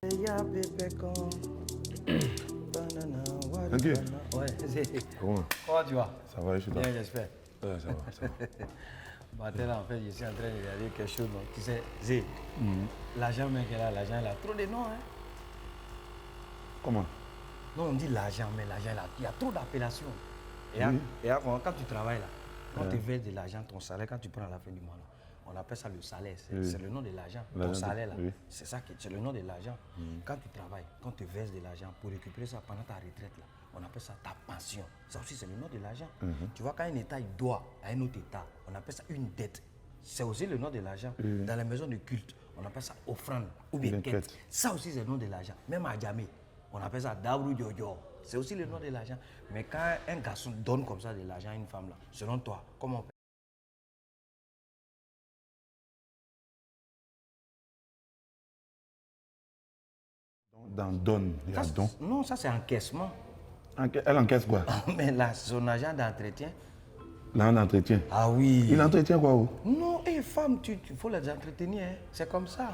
Ok. Ouais, Comment tu vas? Ça va, je suis là. Bien, j'espère. Ouais, ça va. Là, en fait, je suis en train de regarder quelque chose. Donc, tu sais, Zé, l'argent, mec, l'argent, il a trop de noms. Hein? Comment? Non, on dit l'argent, mais l'argent, il y a trop d'appellations. Et, Oui. Quand tu travailles là, quand tu verses de l'argent, ton salaire, quand tu prends à la fin du mois, là, on appelle ça le salaire. C'est le nom de l'argent. Ton salaire, là, c'est ça, c'est le nom de l'argent. Quand tu travailles, quand tu verses de l'argent pour récupérer ça pendant ta retraite, là, on appelle ça ta pension. Ça aussi, c'est le nom de l'argent. Tu vois, quand un État il doit à un autre État, on appelle ça une dette. C'est aussi le nom de l'argent. Dans les maisons de culte, on appelle ça offrande ou bien quête. Ça aussi, c'est le nom de l'argent. Même à Djamé, on appelle ça Dabru Djojo. C'est aussi le nom de l'argent. Mais quand un garçon donne comme ça de l'argent à une femme, là, selon toi, comment on fait? Dans donne, il y a don. Non, ça c'est encaissement. Elle encaisse quoi? Mais là, son agent d'entretien. Là, on entretient. Ah oui. Il entretient quoi? Non, et femme, il faut les entretenir. Hein. C'est comme ça.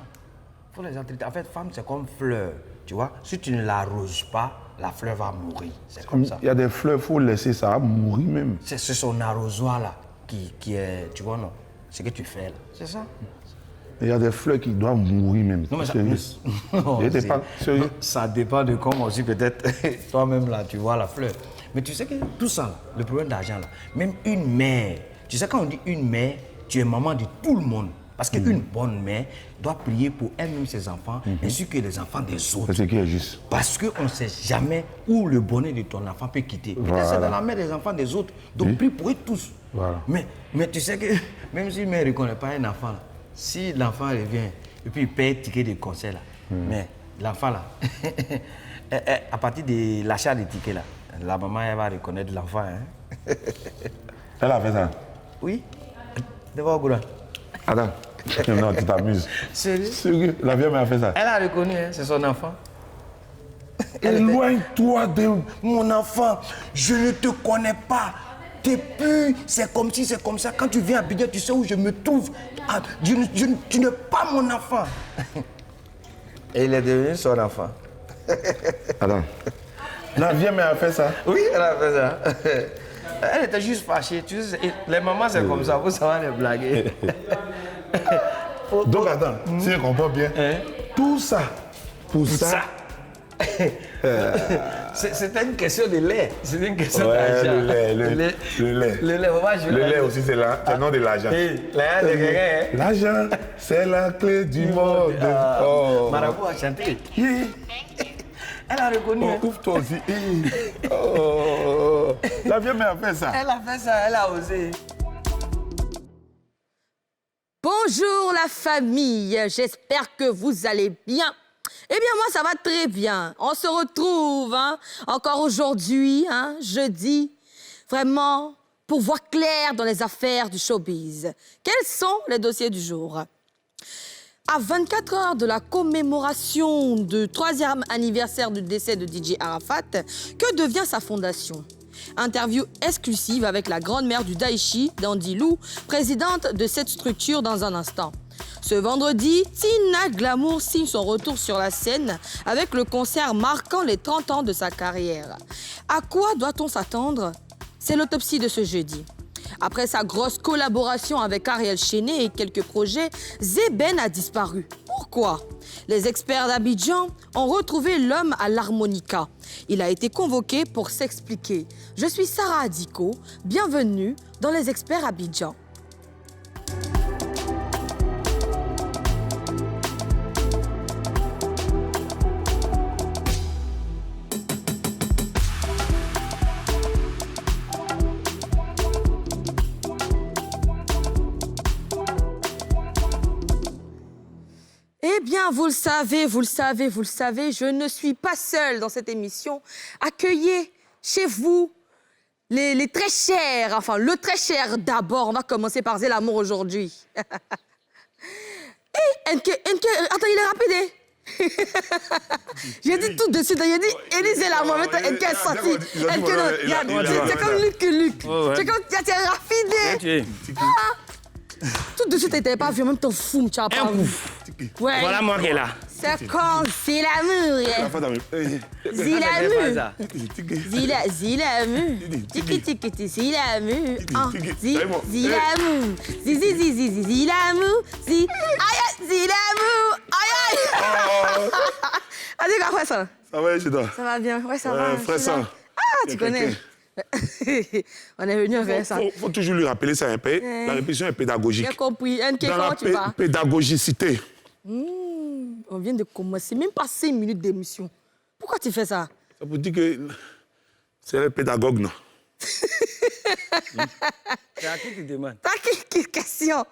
Faut les entretenir. En fait, femme, c'est comme fleur. Tu vois, si tu ne l'arroses pas, la fleur va mourir. C'est comme ça. Il y a des fleurs, il faut laisser ça, va mourir même. C'est son arrosoir là qui est, tu vois, non? Ce que tu fais là. C'est ça. Il y a des fleurs qui doivent mourir même. Non, mais ça, non, pas sérieux. Ça dépend de comment aussi, peut-être, toi-même là, tu vois la fleur. Mais tu sais que tout ça, là, le problème d'argent là, même une mère, tu sais, quand on dit une mère, tu es maman de tout le monde. Parce qu'une bonne mère doit prier pour elle-même ses enfants, ainsi que les enfants des autres. C'est ce qui est juste. Parce qu'on ne sait jamais où le bonheur de ton enfant peut quitter. Peut-être c'est dans la mère des enfants des autres. Donc prie pour eux tous. Voilà. Mais tu sais que même si une mère ne reconnaît pas un enfant, là, si l'enfant revient et puis il paye ticket de concert, là, mais l'enfant, là, à partir de l'achat des tickets, là, la maman elle va reconnaître l'enfant. Hein. Elle a fait ça? Oui. Devant au courant. Attends. Non, tu t'amuses. Sérieux? La vieille m'a fait ça. Elle a reconnu, hein, c'est son enfant. Éloigne-toi de... Mon enfant, je ne te connais pas. Depuis, c'est comme si, c'est comme ça. Quand tu viens à Abidjan, tu sais où je me trouve. Ah, tu n'es pas mon enfant. Et il est devenu son enfant. Attends. La vieille m'a fait ça? Oui, elle a fait ça. Elle était juste fâchée. Tu sais, les mamans, c'est comme ça. Vous savez les blaguer. Donc attends, si je comprends bien, tout ça, pour ça. C'était une question de lait. C'était une question Ouais, d'argent. le lait. Le lait, maman, je Le lait aussi, c'est le nom de l'argent. L'argent, c'est la clé du monde. Oh. Marabout a chanté. Elle a reconnu. Oh, ouvre-toi aussi. Oh. La vieille m'a fait ça. Elle a fait ça, elle a osé. Bonjour la famille, j'espère que vous allez bien. Eh bien moi ça va très bien, on se retrouve encore aujourd'hui, jeudi, vraiment pour voir clair dans les affaires du showbiz. Quels sont les dossiers du jour? À 24 heures de la commémoration du 3e anniversaire du décès de DJ Arafat, que devient sa fondation? Interview exclusive avec la grande-mère du Daichi, Dandy Lou, présidente de cette structure dans un instant. Ce vendredi, Tina Glamour signe son retour sur la scène avec le concert marquant les 30 ans de sa carrière. À quoi doit-on s'attendre? C'est l'autopsie de ce jeudi. Après sa grosse collaboration avec Ariel Chenet et quelques projets, Zeben a disparu. Pourquoi? Les experts d'Abidjan ont retrouvé l'homme à l'harmonica. Il a été convoqué pour s'expliquer. Je suis Sarah Adiko, bienvenue dans les experts Abidjan. Eh bien, vous le savez, je ne suis pas seule dans cette émission. Accueillez chez vous les très chers, enfin le très cher d'abord. On va commencer par Zélamour aujourd'hui. Hey, attends, il est rapide, hein? J'ai dit tout de suite, il a dit Elie Zélamour, maintenant NK est sorti. C'est comme Luc. C'est comme, tu es rapide. Tout de suite, tu n'avais pas vu, en même temps fou, tu as pas vu. Ouais. Voilà moi qui est là. C'est quand c'est l'amour. Zilamu. Zilamu. Tiki tiki tiki zilamu. Zilamu. Zilamu. Aïe, zilamu. Aïe. Vas-y, après ça. Ça va chez toi? Ça va bien. Ouais, ça va. Frère ça. Ah, tu connais. On est venu faire ça. Faut toujours lui rappeler ça un peu. La répétition est pédagogique. J'ai compris. Dans la tu vas? pédagogicité. On vient de commencer, même pas 5 minutes d'émission. Pourquoi tu fais ça? Ça vous dit que c'est le pédagogue, non? C'est à qui tu demandes? T'as quelle question?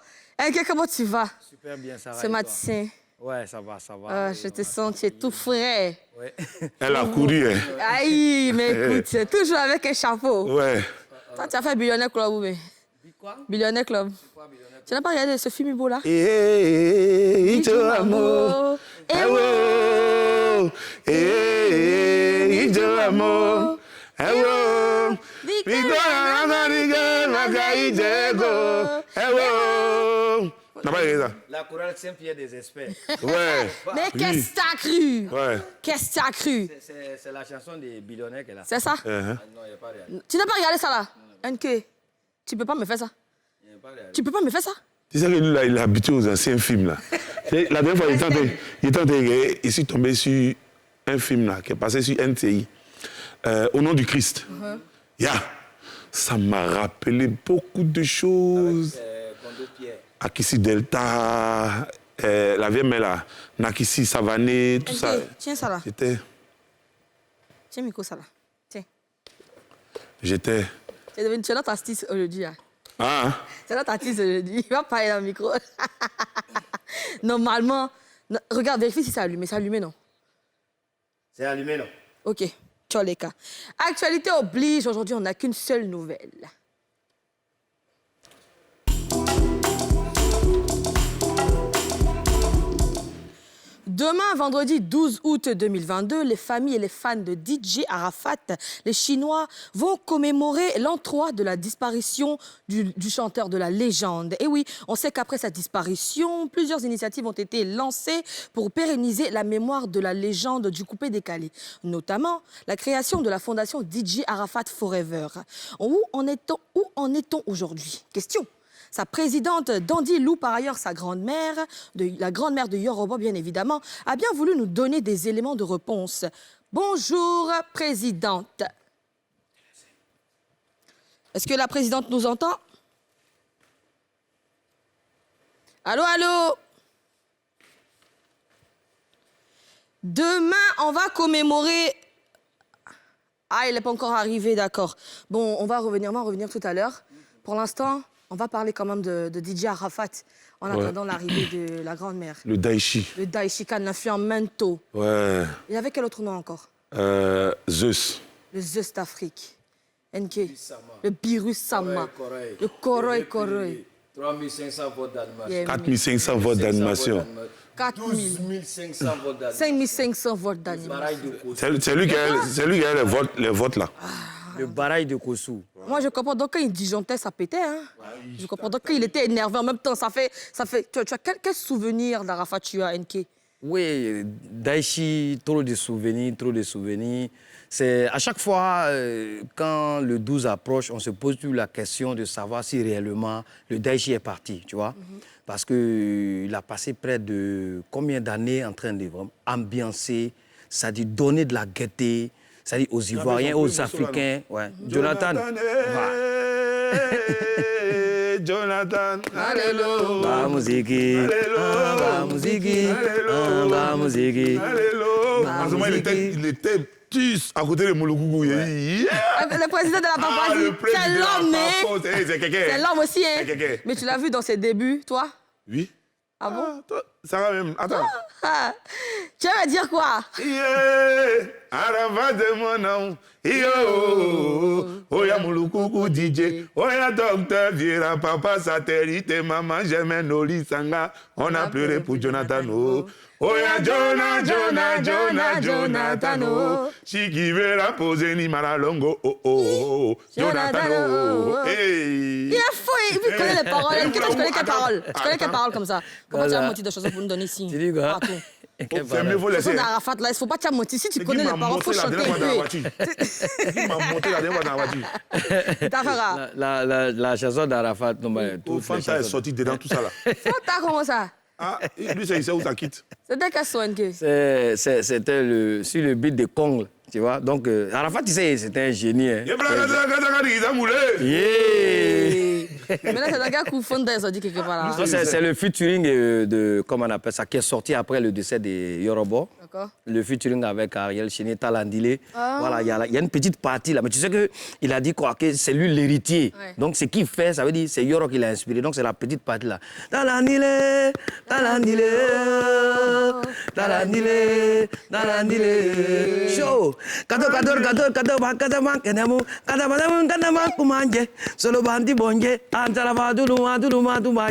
Comment tu vas? Super bien, ça va. Ce matin. Ouais, ça va, ça va. Je te sens, tu es tout frais. Ouais. Elle a couru, hein? Aïe, mais écoute, toujours avec un chapeau. Ouais. Toi, tu as fait Billionaire Club ou bien? Quoi? Billionaire Club. Quoi, Billionaire? Tu n'as pas regardé ce film beau là? Ijo amo, ewo, Ijo amo, ewo, Victor Ananiga Magaïdego, ewo. N'a pas regardé ça? La chorale Saint-Pierre des Experts. Ouais. Mais qu'est-ce que t'as cru? Ouais. Qu'est-ce que t'as cru? C'est la chanson des Billionnaires qu'elle a. C'est ça? Non, il n'y a pas réalisé. Tu n'as pas regardé ça là? NK, tu peux pas me faire ça? Il n'y a pas réalisé. Tu peux pas me faire ça? Tu sais que lui, là, il est habitué aux anciens films, là. La dernière fois, il était en train de regarder, il suis tombé sur un film, là, qui est passé sur NTI, Au nom du Christ. Ça m'a rappelé beaucoup de choses. Avec Kondo Pierre. Akissi Delta, la vieille mère, là, Nakissi Savané, tout NK, ça. tiens ça là. Tiens Miko ça là. Tiens. J'étais... Tu es notre artiste aujourd'hui. Hein. Ah, C'est notre artiste aujourd'hui. Il va parler dans le micro. Normalement, regarde, vérifie si c'est allumé. C'est allumé, non? C'est allumé, non? Ok, ciao les cas. Actualité oblige, aujourd'hui, on n'a qu'une seule nouvelle. Demain, vendredi 12 août 2022, les familles et les fans de DJ Arafat, les Chinois, vont commémorer l'an 3 de la disparition du chanteur de la légende. Et oui, on sait qu'après sa disparition, plusieurs initiatives ont été lancées pour pérenniser la mémoire de la légende du coupé-décalé. Notamment, la création de la fondation DJ Arafat Forever. Où en est-on aujourd'hui? Question. Sa présidente, Dandy Lou, par ailleurs sa grand-mère, la grand-mère de Yoroba, bien évidemment, a bien voulu nous donner des éléments de réponse. Bonjour, présidente. Est-ce que la présidente nous entend? Allô, allô? Demain, on va commémorer... Ah, il n'est pas encore arrivé, d'accord. Bon, on va revenir tout à l'heure. Pour l'instant... On va parler quand même de DJ Arafat en attendant l'arrivée de la grand-mère. le Daichi. Le Daichi Kanafia-Mento. Ouais. Il y avait quel autre nom encore? Zeus. Le Zeus d'Afrique. NK. Le Birus Sama. Le Koroi Koroi. 3500 votes d'animation. 4500 votes d'animation. 12500 votes d'animation. 5500 votes d'animation. C'est lui qui a les votes là. Le barail de Kossou. Moi, je comprends donc quand il disjonctait, ça pétait. Hein? Je comprends donc quand il était énervé en même temps. Ça fait... Tu as quel souvenir d'Arafat tu as, NK? Oui, Daichi, trop de souvenirs. C'est à chaque fois, quand le 12 approche, on se pose toujours la question de savoir si réellement le Daichi est parti, tu vois. Parce qu'il a passé près de combien d'années en train de ambiancer, c'est-à-dire donner de la gaieté, c'est-à-dire aux Ivoiriens, aux Africains. Ouais. Jonathan. Jonathan. Alléluia. Ba musique. Ba musique. Ba musique. Il était tous à côté de Mouloukougou. Le président de la Papouasie. C'est l'homme, hein? C'est l'homme aussi, hein? Mais tu l'as vu dans ses débuts, toi? Oui. Ah bon? Ça va même. Attends. Tu vas me dire quoi? Arafat de mon nom. Oya Mouloukougou DJ. Oya docteur Viera, papa satellite, maman j'aime Noli Sanga. On a pleuré pour Jonathan. Oya Jonathan. Chiki Vera posé ni Maralongo. Jonathan. Il est fou, il connaît les paroles. Tu connais quelles paroles? Tu connais quelles paroles comme ça? Comment tu as monté de chansons pour nous donner signe? Tu dis quoi? C'est mieux, faut laisser. Arafat, là, il ne faut pas te mentir. Si tu connais les paroles, il faut chanter. Qui m'a monté la dernière fois dans la voiture? La chanson d'Arafat, Fanta est sorti dedans tout ça là. Fanta, comment ça? Ah, lui, il sait où ça quitte. C'était quel son? C'était sur le beat de Kong, tu vois. Donc, Arafat, tu sais, c'était un génie. Hein. Mais là, c'est un gars qui Fanta est sorti quelque part là. C'est le featuring de, comment on appelle ça, qui est sorti après le décès de Yorobo. D'accord. Le featuring avec Ariel Chénier, Talandile. Voilà, il y a une petite partie là. Mais tu sais qu'il a dit quoi, que c'est lui l'héritier. Ouais. Donc, ce qu'il fait, ça veut dire c'est Yoro qui l'a inspiré. Donc, c'est la petite partie là. Talandile, Talandile, Talandile, Talandile. Show. Kato, kenemu. Kumanje. Solo bandi bonje. Antalava duluma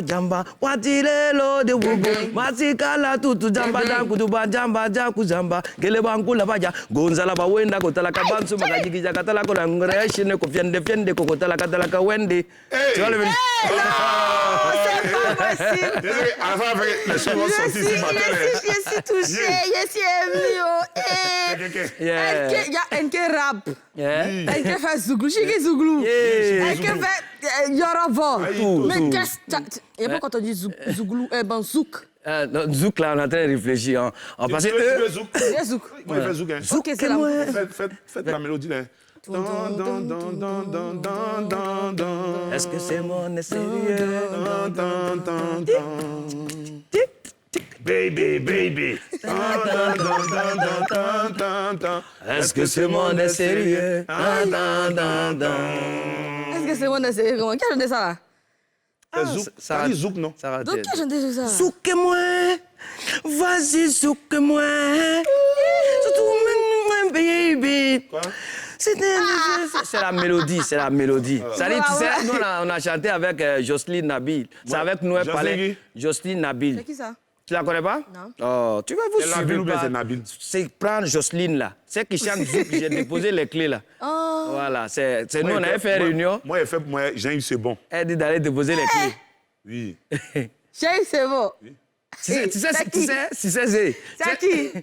jamba. Watile lo de wubu. Masikala tutu jamba kutuba jamba kuzamba. Kele banku la baja. Gonzala ba wenda kotala kabansu makajiki jakatala kola ngreashine ko fiende ko kotala katala ka wende. Tu vois le mec? C'est pas possible. Je suis touché, je suis ému. Il y a NK rap. NK fait Zouglou, Chiki Zouglou. NK fait Yorobo. Mais qu'est-ce que... Et pourquoi quand on dit Zouglou, Zouk? Zouk, là, on est en train de réfléchir. Hein. On passe eux. Zouk. Moi, il fait Zouk. Zouk, c'est la... Faites la mélodie, là. Est-ce que c'est mon sérieux? Baby, baby. Est-ce que c'est mon sérieux? Est-ce que c'est mon sérieux? Qui a chanté ça là? Ça dit Zouk, non? Donc qui a chanté ça? Zouk-moi, vas-y, zouk-moi. Baby. Quoi? C'est la mélodie, c'est la mélodie. Ça dit, tu sais, nous, on a chanté avec Jocelyne Nabil. C'est avec Noël Palais. Jocelyne Nabil. C'est qui ça? Tu la connais pas? Non. Oh, tu vas vous suivre. Nabil ou bien c'est Nabil? C'est prendre Jocelyne là. C'est qui chante Zouk, j'ai déposé les clés là. Oh. Voilà, c'est nous, on avait fait réunion. Moi, Jean-Yves, c'est bon. Elle dit d'aller déposer les clés. Oui. Jean-Yves, c'est bon. Oui. Tu sais, c'est qui?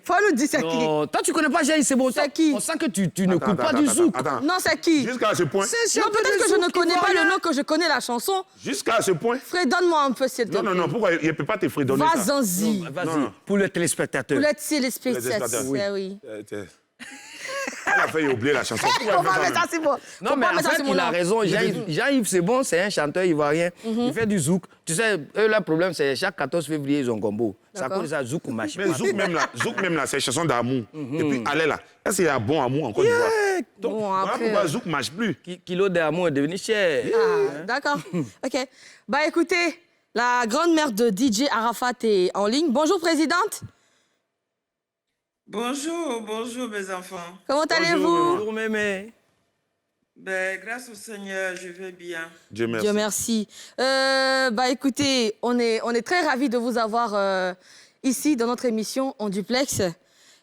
Faut nous dire c'est qui. Non, toi tu connais pas Jean-Yves, c'est bon. C'est qui? On sent que tu ne coupes pas du Zouk. Non, c'est qui? Jusqu'à ce point. Non, peut-être que je ne connais pas le nom, que je connais la chanson. Jusqu'à ce point. Fredonne-moi un peu, s'il te plaît. Non, pourquoi il ne peut pas te fredonner ça? Vas-y. Vas-y, pour le téléspectateur. Pour le téléspectateur, oui. Elle a fait oublier la chanson. On va mettre ça, c'est bon. Non, mais en fait, il a raison. Jean-Yves, c'est bon, c'est un chanteur ivoirien. Il fait du zouk. Tu sais, eux, leur problème, c'est chaque 14 février, ils ont combo. Ça cause ça, zouk ou machin. Mais zouk même là, c'est une chanson d'amour. Et puis, allez là. Est-ce qu'il y a bon amour en Côte d'Ivoire? Donc, voilà pourquoi zouk ne marche plus. Kilo d'amour est devenu cher. Ah, d'accord. OK. Bah, écoutez, la grande-mère de DJ Arafat est en ligne. Bonjour, présidente. Bonjour mes enfants. Comment allez-vous? Bonjour, mémé. Ben, grâce au Seigneur, je vais bien. Dieu merci. Dieu merci. Bah, écoutez, on est très ravis de vous avoir ici dans notre émission en duplex.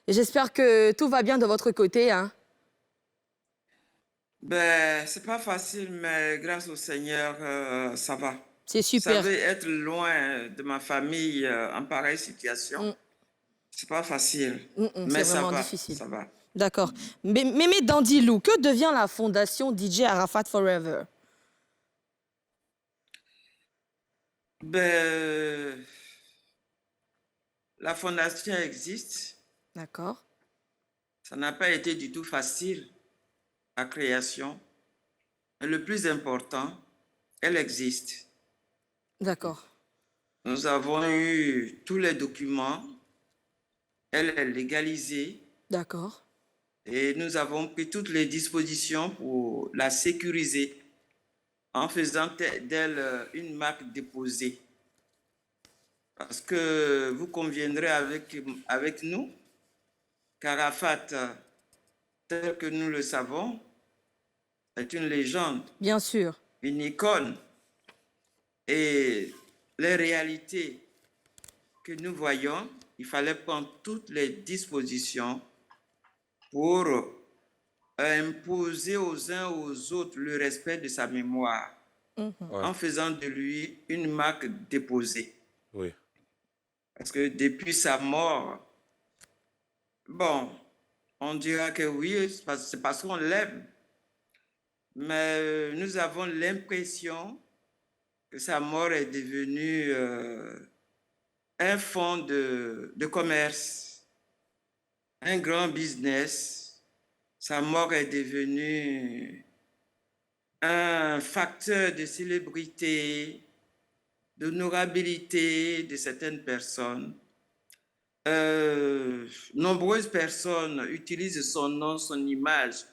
Et j'espère que tout va bien de votre côté. Hein. Ben, c'est pas facile, mais grâce au Seigneur, ça va. C'est super. Vous savez, être loin de ma famille en pareille situation, c'est pas facile. Mais c'est vraiment difficile. Ça va. D'accord. Mémé Dandilou, que devient la fondation DJ Arafat Forever? Ben, la fondation existe. D'accord. Ça n'a pas été du tout facile, la création. Mais le plus important, elle existe. D'accord. Nous avons eu tous les documents. Elle est légalisée. D'accord. Et nous avons pris toutes les dispositions pour la sécuriser en faisant d'elle une marque déposée. Parce que vous conviendrez avec nous qu'Arafat, tel que nous le savons, est une légende. Bien sûr. Une icône. Et les réalités que nous voyons, il fallait prendre toutes les dispositions pour imposer aux uns aux autres le respect de sa mémoire, en faisant de lui une marque déposée. Oui. Parce que depuis sa mort, Bon, on dira que oui, c'est parce qu'on l'aime. Mais nous avons l'impression que sa mort est devenue un fonds de commerce, un grand business. Sa mort est devenue un facteur de célébrité, d'honorabilité de certaines personnes. Nombreuses personnes utilisent son nom, son image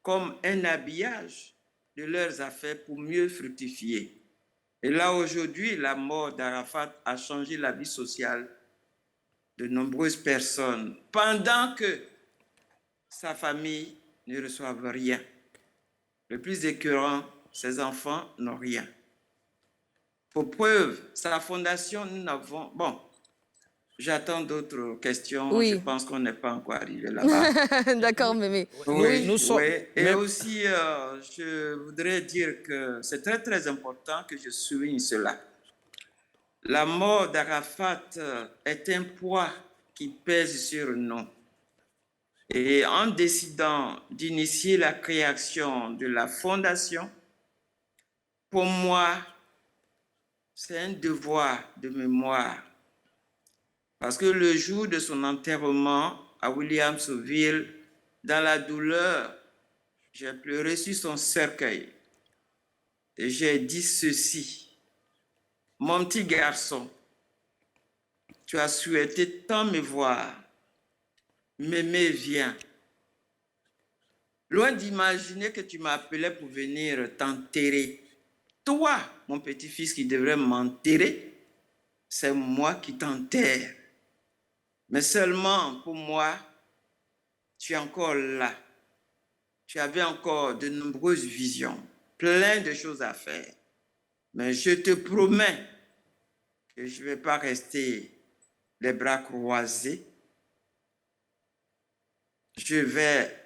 comme un habillage de leurs affaires pour mieux fructifier. Et là, aujourd'hui, la mort d'Arafat a changé la vie sociale de nombreuses personnes pendant que sa famille ne reçoit rien. Le plus écœurant, ses enfants n'ont rien. Pour preuve, sa fondation, nous n'avons... Bon, j'attends d'autres questions. Oui. Je pense qu'on n'est pas encore arrivé là-bas. D'accord, Mémé. Oui, nous sommes... oui. Et aussi, je voudrais dire que c'est très, très important que je souligne cela. La mort d'Arafat est un poids qui pèse sur nous. Et en décidant d'initier la création de la fondation, pour moi, c'est un devoir de mémoire. Parce que le jour de son enterrement à Williamsville, dans la douleur, j'ai pleuré sur son cercueil. Et j'ai dit ceci: mon petit garçon, tu as souhaité tant me voir. Mémé, viens. Loin d'imaginer que tu m'appelais pour venir t'enterrer. Toi, mon petit-fils qui devrait m'enterrer, c'est moi qui t'enterre. Mais seulement pour moi, tu es encore là. Tu avais encore de nombreuses visions, plein de choses à faire. Mais je te promets que je ne vais pas rester les bras croisés. Je vais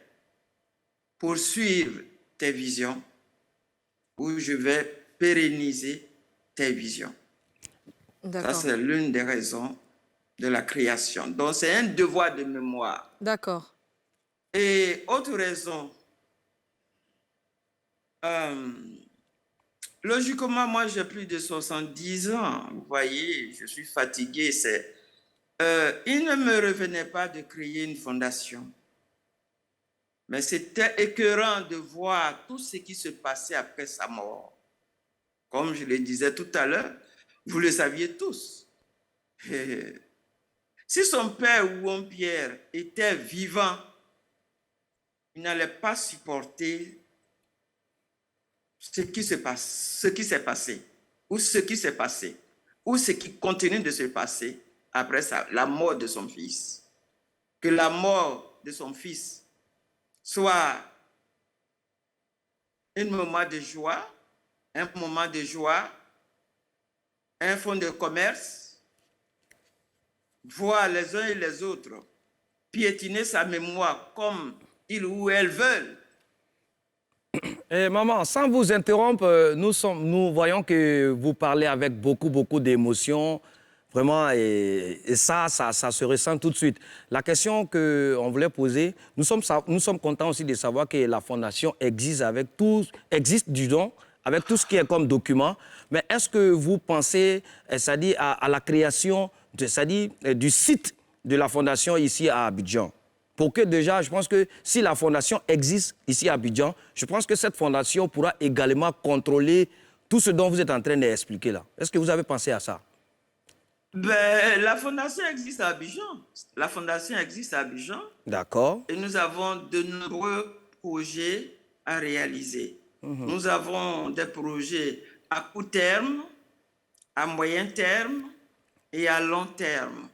poursuivre tes visions ou je vais pérenniser tes visions. Ça, c'est l'une des raisons de la création. Donc, c'est un devoir de mémoire. D'accord. Et autre raison, logiquement, moi, j'ai plus de 70 ans. Vous voyez, je suis fatigué. Il ne me revenait pas de créer une fondation. Mais c'était écœurant de voir tout ce qui se passait après sa mort. Comme je le disais tout à l'heure, vous le saviez tous. Si son père Ouon Pierre était vivant, il n'allait pas supporter ce qui s'est passé, ou ce qui s'est passé, ou ce qui continue de se passer après la mort de son fils. Que la mort de son fils soit un moment de joie, un fonds de commerce, voir les uns et les autres piétiner sa mémoire comme ils ou elles veulent. Et maman, sans vous interrompre, nous voyons que vous parlez avec beaucoup d'émotion. Vraiment, et ça se ressent tout de suite. La question qu'on voulait poser, nous sommes contents aussi de savoir que la Fondation existe avec tout ce qui est comme document. Mais est-ce que vous pensez, c'est-à-dire à la création du site de la Fondation ici à Abidjan? Pour que déjà, je pense que si la Fondation existe ici à Abidjan, je pense que cette Fondation pourra également contrôler tout ce dont vous êtes en train d'expliquer là. Est-ce que vous avez pensé à ça? Ben, la Fondation existe à Abidjan. La Fondation existe à Abidjan. D'accord. Et nous avons de nombreux projets à réaliser. Nous avons des projets à court terme, à moyen terme et à long terme.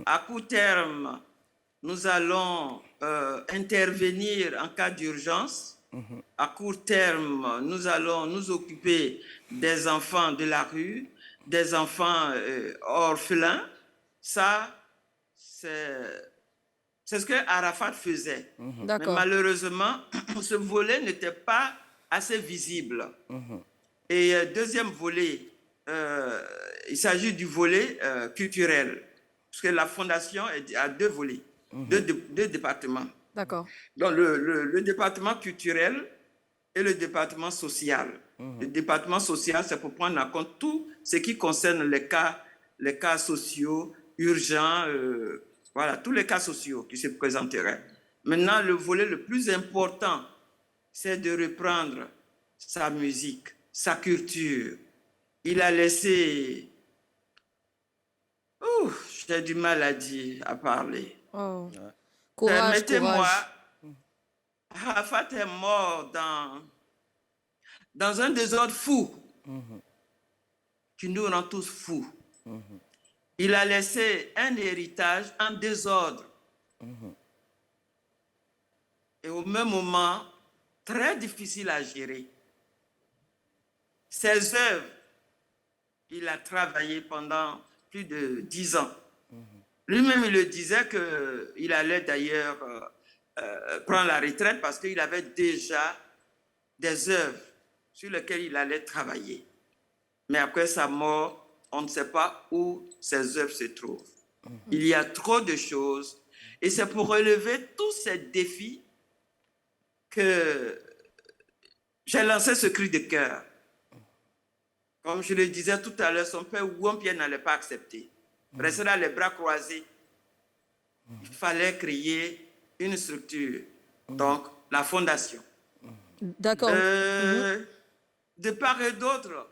À court terme, nous allons intervenir en cas d'urgence. À court terme, nous allons nous occuper des enfants de la rue, des enfants orphelins. Ça, c'est ce que Arafat faisait. Mais malheureusement, ce volet n'était pas assez visible. Et deuxième volet, il s'agit du volet culturel. Parce que la Fondation a deux volets. deux départements. D'accord. Donc, le département culturel et le département social. Le département social, c'est pour prendre en compte tout ce qui concerne les cas sociaux, urgents, voilà, tous les cas sociaux qui se présenteraient. Maintenant, le volet le plus important, c'est de reprendre sa musique, sa culture. Il a laissé... j'ai du mal à dire, à parler. Oh. Courage, Permettez-moi, courage. Arafat est mort dans un désordre fou qui nous rend tous fous. Il a laissé un héritage en désordre. Et au même moment, très difficile à gérer. Ses œuvres, il a travaillé pendant plus de 10 ans. Lui-même, il le disait qu'il allait d'ailleurs prendre la retraite parce qu'il avait déjà des œuvres sur lesquelles il allait travailler. Mais après sa mort, on ne sait pas où ses œuvres se trouvent. Il y a trop de choses. Et c'est pour relever tous ces défis que j'ai lancé ce cri de cœur. Comme je le disais tout à l'heure, son père Ouampia n'allait pas accepter. Restera les bras croisés. Il fallait créer une structure. Donc, la fondation. D'accord. De part et d'autre,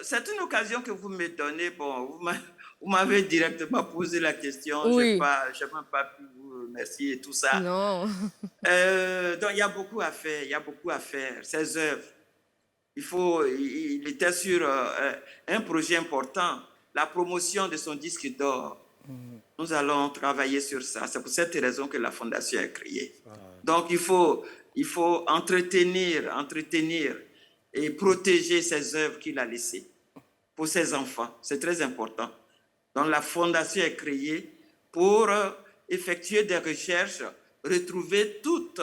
c'est une occasion que vous me donnez. Bon, vous m'avez directement posé la question. Oui. Je n'ai même pas pu vous remercier et tout ça. Non. Donc, il y a beaucoup à faire. Il y a beaucoup à faire. Ces œuvres. Il était sur un projet important, la promotion de son disque d'or. Nous allons travailler sur ça. C'est pour cette raison que la fondation est créée. Donc, il faut entretenir et protéger ces œuvres qu'il a laissées pour ses enfants. C'est très important. Donc, la fondation est créée pour effectuer des recherches, retrouver toutes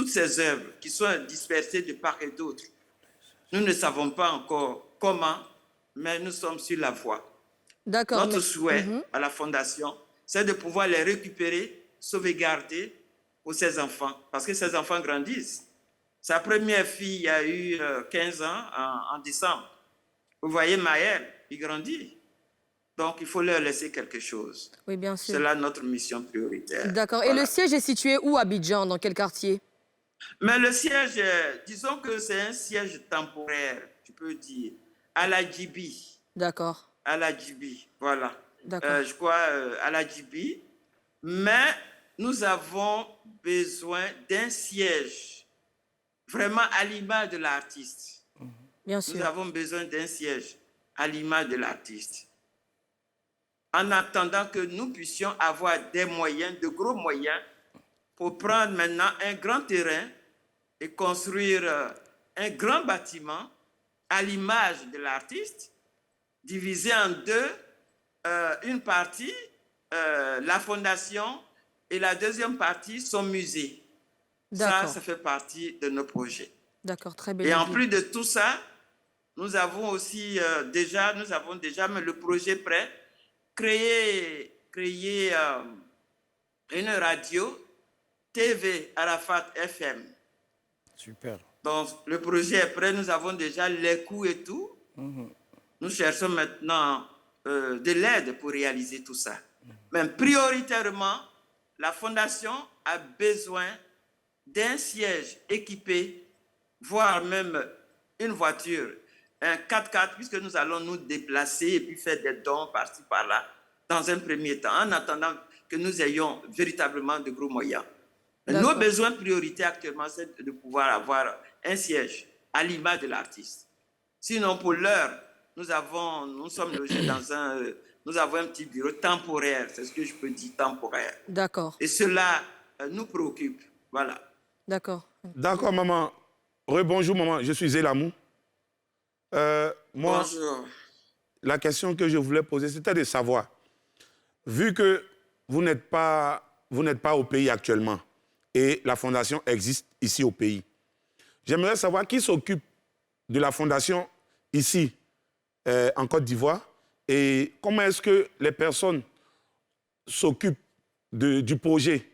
ces œuvres qui sont dispersées de part et d'autre. Nous ne savons pas encore comment, mais nous sommes sur la voie. D'accord. Notre souhait à la Fondation, c'est de pouvoir les récupérer, sauvegarder pour ses enfants, parce que ses enfants grandissent. Sa première fille a eu 15 ans en décembre. Vous voyez, Maël, il grandit. Donc, il faut leur laisser quelque chose. Oui, bien sûr. C'est là notre mission prioritaire. D'accord. Voilà. Et le siège est situé où à Abidjan? Dans quel quartier? Mais le siège, disons que c'est un siège temporaire, tu peux dire, à la Djibi. D'accord. À la Djibi, voilà. D'accord. Je crois à la Djibi. Mais nous avons besoin d'un siège vraiment à l'image de l'artiste. Bien sûr. Nous avons besoin d'un siège à l'image de l'artiste. En attendant que nous puissions avoir des moyens, de gros moyens, pour prendre maintenant un grand terrain et construire un grand bâtiment à l'image de l'artiste, divisé en deux, une partie, la fondation, et la deuxième partie, son musée. Ça fait partie de nos projets. D'accord, très bien. Et en plus de tout ça, nous avons aussi déjà, mais le projet prêt, créer une radio TV Arafat FM. Super. Donc, le projet est prêt, nous avons déjà les coûts et tout. Nous cherchons maintenant de l'aide pour réaliser tout ça. Mais prioritairement, la Fondation a besoin d'un siège équipé, voire même une voiture, un 4x4, puisque nous allons nous déplacer et puis faire des dons par-ci, par-là, dans un premier temps, en attendant que nous ayons véritablement de gros moyens. Nos besoins prioritaires actuellement, c'est de pouvoir avoir un siège à l'image de l'artiste. Sinon, pour l'heure, nous sommes logés nous avons un petit bureau temporaire, c'est ce que je peux dire, temporaire. D'accord. Et cela nous préoccupe, voilà. D'accord. D'accord, maman. Rebonjour, maman, je suis Zélamou. Bonjour. La question que je voulais poser, c'était de savoir, vu que vous n'êtes pas au pays actuellement et la fondation existe ici au pays, j'aimerais savoir qui s'occupe de la fondation ici, en Côte d'Ivoire, et comment est-ce que les personnes s'occupe du projet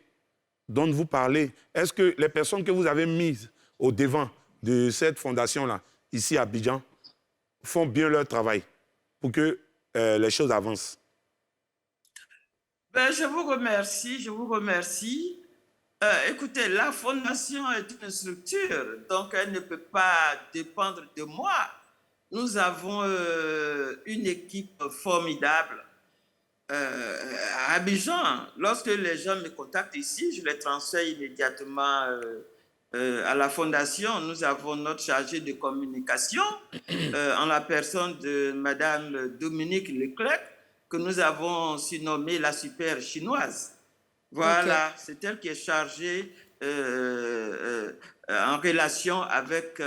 dont vous parlez, est-ce que les personnes que vous avez mises au devant de cette fondation-là, ici à Abidjan, font bien leur travail pour que les choses avancent? Ben, je vous remercie. Écoutez, la fondation est une structure, donc elle ne peut pas dépendre de moi. Nous avons une équipe formidable à Abidjan. Lorsque les gens me contactent ici, je les transfère immédiatement à la fondation. Nous avons notre chargée de communication en la personne de Madame Dominique Leclerc, que nous avons surnommée la super chinoise. Voilà, okay. C'est elle qui est chargée en relation avec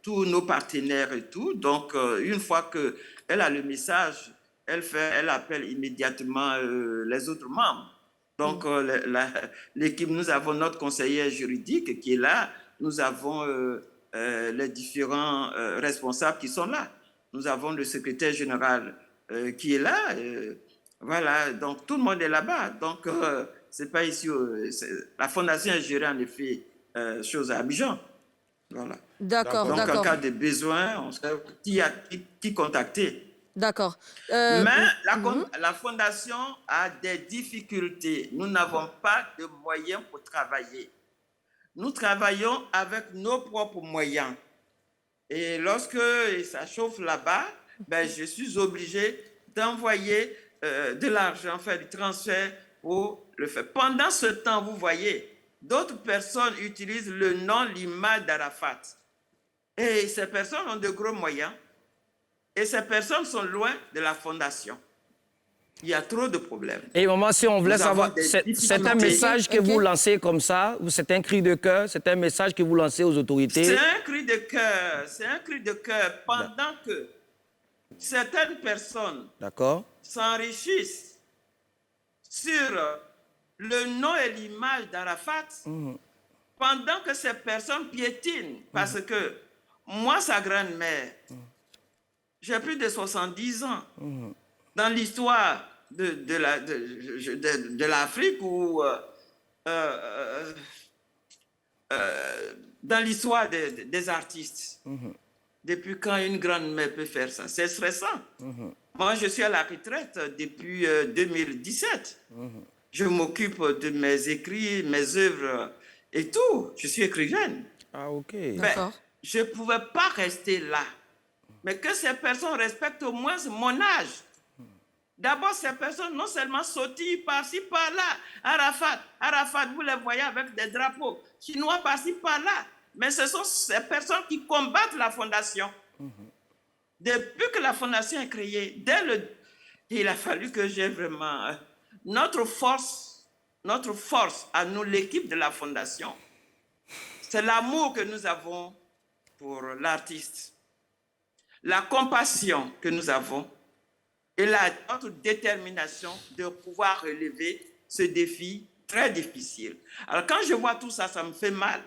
tous nos partenaires et tout. Donc, une fois qu'elle a le message, elle appelle immédiatement les autres membres. Donc, l'équipe, nous avons notre conseiller juridique qui est là. Nous avons les différents responsables qui sont là. Nous avons le secrétaire général qui est là. Voilà, donc tout le monde est là-bas. Donc, c'est pas ici. La fondation est gérée en effet chose à Abidjan. Voilà. D'accord, donc, d'accord. en cas de besoin, on sait qui contacter. D'accord. Mais la fondation a des difficultés. Nous n'avons pas de moyens pour travailler. Nous travaillons avec nos propres moyens. Et lorsque ça chauffe là-bas, ben, je suis obligé d'envoyer de l'argent, faire du transfert pour le faire. Pendant ce temps, vous voyez, d'autres personnes utilisent le nom, l'image d'Arafat. Et ces personnes ont de gros moyens. Et ces personnes sont loin de la fondation. Il y a trop de problèmes. Et maman, si on voulait savoir, c'est un message que vous lancez comme ça, ou c'est un cri de cœur, c'est un message que vous lancez aux autorités? C'est un cri de cœur, c'est un cri de cœur pendant que certaines personnes s'enrichissent sur le nom et l'image d'Arafat, pendant que ces personnes piétinent, parce que moi, sa grand-mère, j'ai plus de 70 ans. Dans l'histoire de l'Afrique ou dans l'histoire des artistes. Depuis quand une grand-mère peut faire ça? C'est stressant. Moi, je suis à la retraite depuis 2017. Je m'occupe de mes écrits, mes œuvres et tout. Je suis écrivaine. Ah, ok. Ben, je ne pouvais pas rester là. Mais que ces personnes respectent au moins mon âge. D'abord, ces personnes non seulement sautillent par-ci, par-là. Arafat, vous les voyez avec des drapeaux chinois par-ci, par-là. Mais ce sont ces personnes qui combattent la fondation. Depuis que la fondation est créée, il a fallu que j'ai vraiment... Notre force à nous, l'équipe de la fondation, c'est l'amour que nous avons pour l'artiste. La compassion que nous avons et notre détermination de pouvoir relever ce défi très difficile. Alors quand je vois tout ça, ça me fait mal.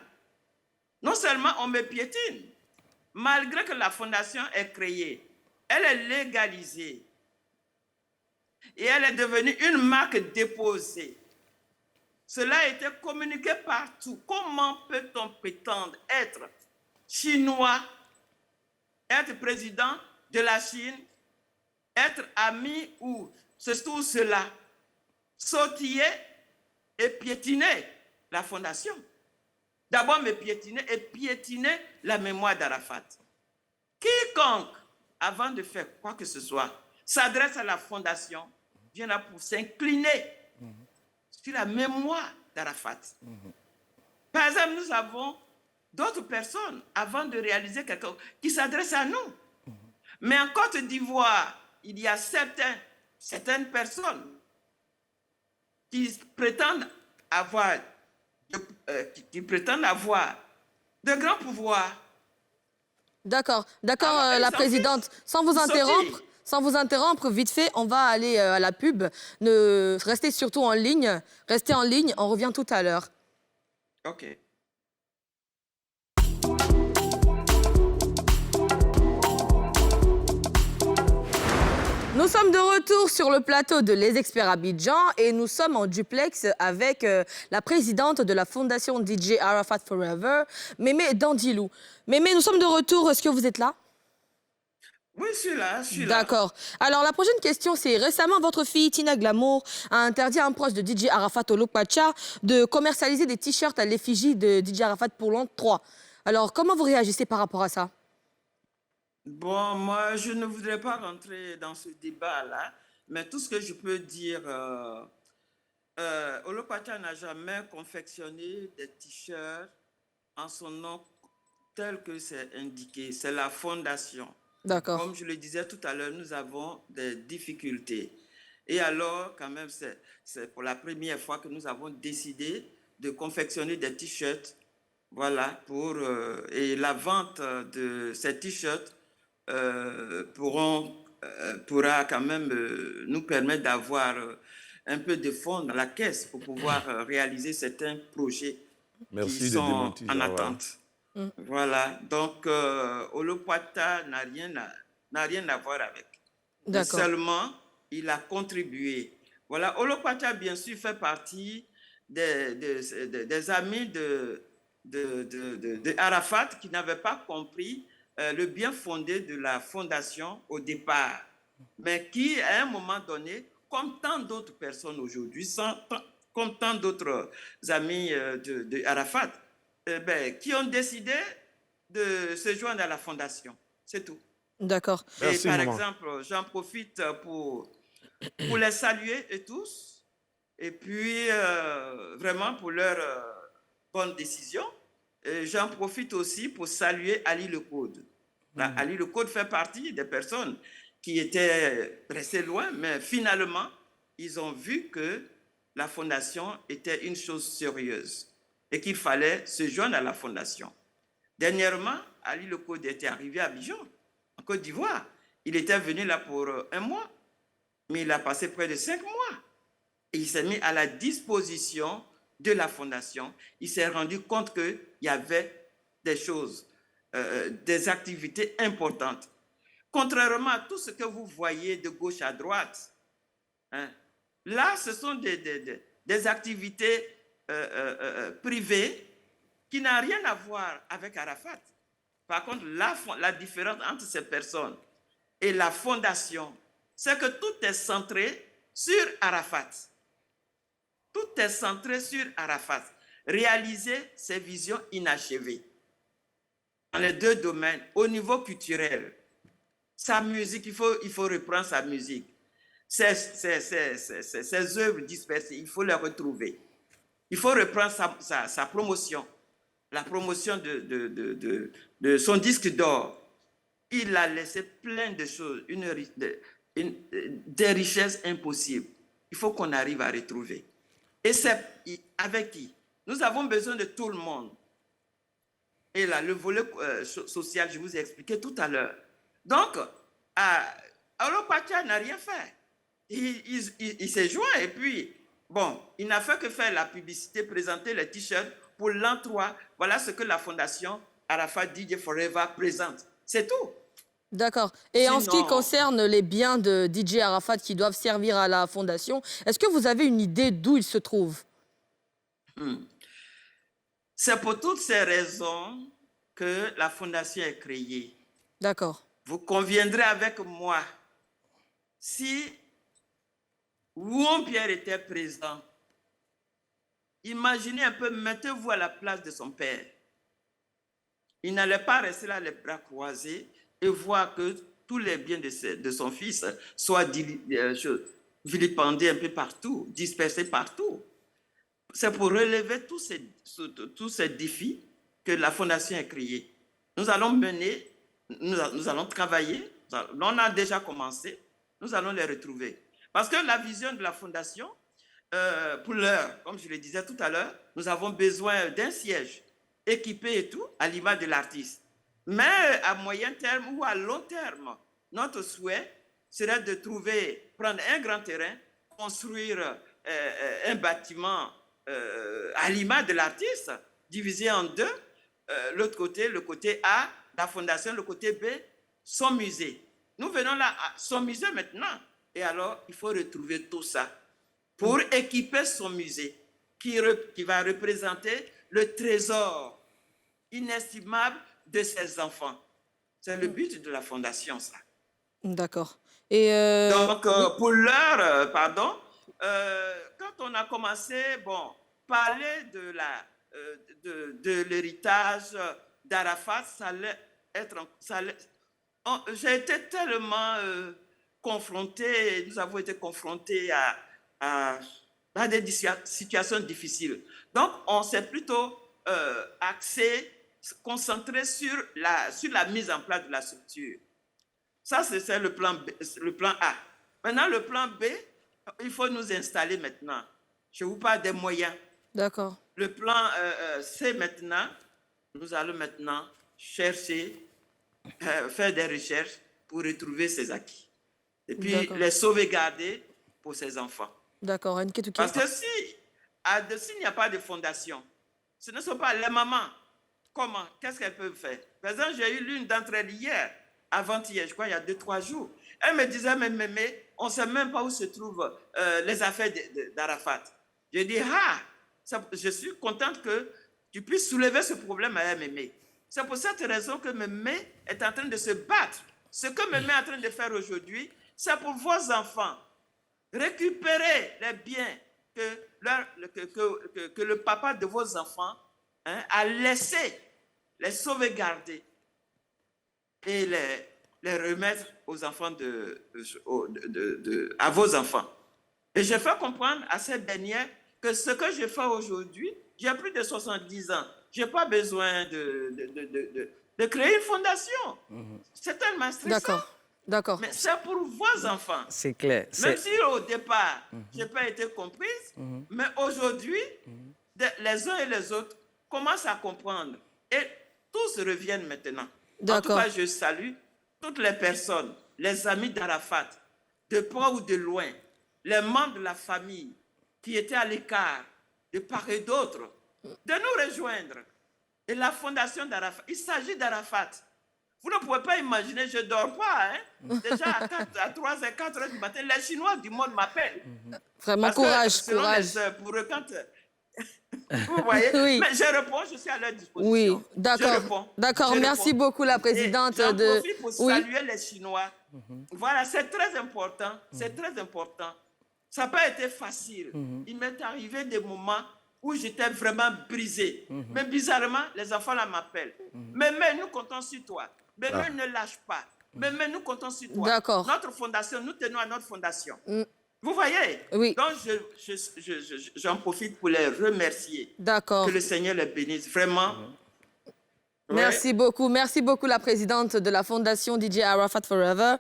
Non seulement on me piétine, malgré que la fondation est créée, elle est légalisée et elle est devenue une marque déposée. Cela a été communiqué partout. Comment peut-on prétendre être chinois, être président de la Chine, être ami ou tout cela, sautiller et piétiner la fondation? D'abord me piétiner et piétiner la mémoire d'Arafat. Quiconque, avant de faire quoi que ce soit, s'adresse à la fondation, vient là pour s'incliner sur la mémoire d'Arafat. Par exemple, nous avons d'autres personnes, avant de réaliser quelque chose, qui s'adressent à nous. Mais en Côte d'Ivoire, il y a certaines personnes qui prétendent avoir de grands pouvoirs. D'accord, la présidente. Sans vous interrompre, vite fait, on va aller à la pub. Restez surtout en ligne. Restez en ligne, on revient tout à l'heure. OK. Nous sommes de retour sur le plateau de Les Experts Abidjan et nous sommes en duplex avec la présidente de la fondation DJ Arafat Forever, Mémé Dandilou. Mémé, nous sommes de retour. Est-ce que vous êtes là? Oui, je suis là. D'accord. Alors, la prochaine question, c'est récemment, votre fille, Tina Glamour, a interdit à un proche de DJ Arafat, Olopacha, de commercialiser des t-shirts à l'effigie de DJ Arafat pour l'an 3. Alors, comment vous réagissez par rapport à ça? Bon, moi, je ne voudrais pas rentrer dans ce débat-là, mais tout ce que je peux dire, Olopacha n'a jamais confectionné des t-shirts en son nom tel que c'est indiqué. C'est la fondation. D'accord. Comme je le disais tout à l'heure, nous avons des difficultés. Et alors, quand même, c'est pour la première fois que nous avons décidé de confectionner des t-shirts. Voilà, et la vente de ces t-shirts pourra quand même nous permettre d'avoir un peu de fonds dans la caisse pour pouvoir réaliser certains projets qui sont en attente. Voilà, donc Olopacha n'a rien à voir avec. D'accord. Seulement, il a contribué. Voilà, Olopacha, bien sûr, fait partie des amis de Arafat qui n'avaient pas compris le bien fondé de la fondation au départ, mais qui, à un moment donné, comme tant d'autres personnes aujourd'hui, comme tant d'autres amis de Arafat, qui ont décidé de se joindre à la fondation. C'est tout. D'accord. Et par exemple, j'en profite pour les saluer et tous, et puis vraiment pour leur bonne décision. J'en profite aussi pour saluer Ali Le Code. Ali Le Code fait partie des personnes qui étaient restées loin, mais finalement, ils ont vu que la fondation était une chose sérieuse et qu'il fallait se joindre à la fondation. Dernièrement, Ali Le Code était arrivé à Abidjan, en Côte d'Ivoire. Il était venu là pour 1 mois, mais il a passé près de 5 mois. Et il s'est mis à la disposition de la fondation. Il s'est rendu compte qu'il y avait des choses, des activités importantes. Contrairement à tout ce que vous voyez de gauche à droite, hein, là, ce sont des activités privées qui n'ont rien à voir avec Arafat. Par contre, la différence entre ces personnes et la fondation, c'est que tout est centré sur Arafat. Tout est centré sur Arafat. Réaliser ses visions inachevées dans les 2 domaines. Au niveau culturel, sa musique, il faut reprendre sa musique. Ses œuvres dispersées, il faut les retrouver. Il faut reprendre sa promotion, la promotion de son disque d'or. Il a laissé plein de choses, des richesses impossibles. Il faut qu'on arrive à retrouver. Et c'est avec qui? Nous avons besoin de tout le monde. Et là, le volet social, je vous ai expliqué tout à l'heure. Donc, Olopacha n'a rien fait. Il s'est joint et puis, bon, il n'a fait que faire la publicité, présenter les t-shirts pour l'an 3. Voilà ce que la fondation Arafat DJ Forever présente. C'est tout. D'accord. Et en ce qui concerne les biens de DJ Arafat qui doivent servir à la fondation, est-ce que vous avez une idée d'où ils se trouvent? C'est pour toutes ces raisons que la fondation est créée. D'accord. Vous conviendrez avec moi, si Rouon Pierre était présent, imaginez un peu, mettez-vous à la place de son père. Il n'allait pas rester là les bras croisés et voir que tous les biens de son fils soient vilipendés un peu partout, dispersés partout. C'est pour relever tous ces défis que la fondation est créée. Nous allons mener, nous allons travailler, on a déjà commencé, nous allons les retrouver. Parce que la vision de la fondation, pour l'heure, comme je le disais tout à l'heure, nous avons besoin d'un siège équipé et tout, à l'image de l'artiste. Mais à moyen terme ou à long terme, notre souhait serait de prendre un grand terrain, construire un bâtiment à l'image de l'artiste, divisé en 2. L'autre côté, le côté A, la fondation, le côté B, son musée. nous venons là à son musée maintenant. Et alors, il faut retrouver tout ça pour équiper son musée qui va représenter le trésor inestimable de ses enfants. C'est le but de la fondation, ça. D'accord. Et donc, pour l'heure, quand on a commencé, parler de l'héritage d'Arafat, ça allait être... j'ai été tellement confronté, nous avons été confrontés à des situations difficiles. Donc, on s'est plutôt concentré sur la mise en place de la structure. Ça, c'est le plan A. Maintenant, le plan B, il faut nous installer maintenant. Je vous parle des moyens. D'accord. Le plan C maintenant, nous allons maintenant chercher, faire des recherches pour retrouver ces acquis. Et puis les sauvegarder pour ses enfants. D'accord. Parce que s'il n'y a pas de fondation, ce ne sont pas les mamans. Comment? Qu'est-ce qu'elles peuvent faire? Par exemple, j'ai eu l'une d'entre elles hier, avant-hier, je crois, il y a 2-3 jours. Elle me disait, mais on ne sait même pas où se trouvent les affaires d'Arafat. Je dis, je suis contente que tu puisses soulever ce problème à Mémé. C'est pour cette raison que Mémé est en train de se battre. Ce que Mémé est en train de faire aujourd'hui, c'est pour vos enfants. Récupérer les biens que le papa de vos enfants a laissé, les sauvegarder et les remettre aux enfants à vos enfants. Et je fais comprendre à ces dernières que ce que je fais aujourd'hui, j'ai plus de 70 ans. Je n'ai pas besoin de créer une fondation. C'est tellement stressant. D'accord. Mais c'est pour vos enfants. C'est clair. Même si au départ, je n'ai pas été comprise, mais aujourd'hui, les uns et les autres commencent à comprendre. Et tous reviennent maintenant. En tout cas, je salue toutes les personnes, les amis d'Arafat, de près ou de loin, les membres de la famille qui étaient à l'écart, de part et d'autre, de nous rejoindre. Et la fondation d'Arafat, il s'agit d'Arafat. Vous ne pouvez pas imaginer, je ne dors pas. Déjà à 3 et 4 heures du matin, les Chinois du monde m'appellent. Vraiment, courage. Pour eux, quand... Vous voyez? Oui. Mais je réponds, je suis à leur disposition. Oui, d'accord. D'accord, merci beaucoup, la présidente. J'en profite pour saluer les Chinois. Voilà, c'est très important. C'est très important. Ça n'a pas été facile. Il m'est arrivé des moments où j'étais vraiment brisé. Mais bizarrement, les enfants là m'appellent. Mais nous comptons sur toi. Mais ne lâche pas. Mais nous comptons sur toi. D'accord. Notre fondation, nous tenons à notre fondation. Vous voyez? Oui. Donc, j'en profite pour les remercier. D'accord. Que le Seigneur les bénisse. Vraiment. Merci beaucoup. Merci beaucoup, la présidente de la Fondation DJ Arafat Forever.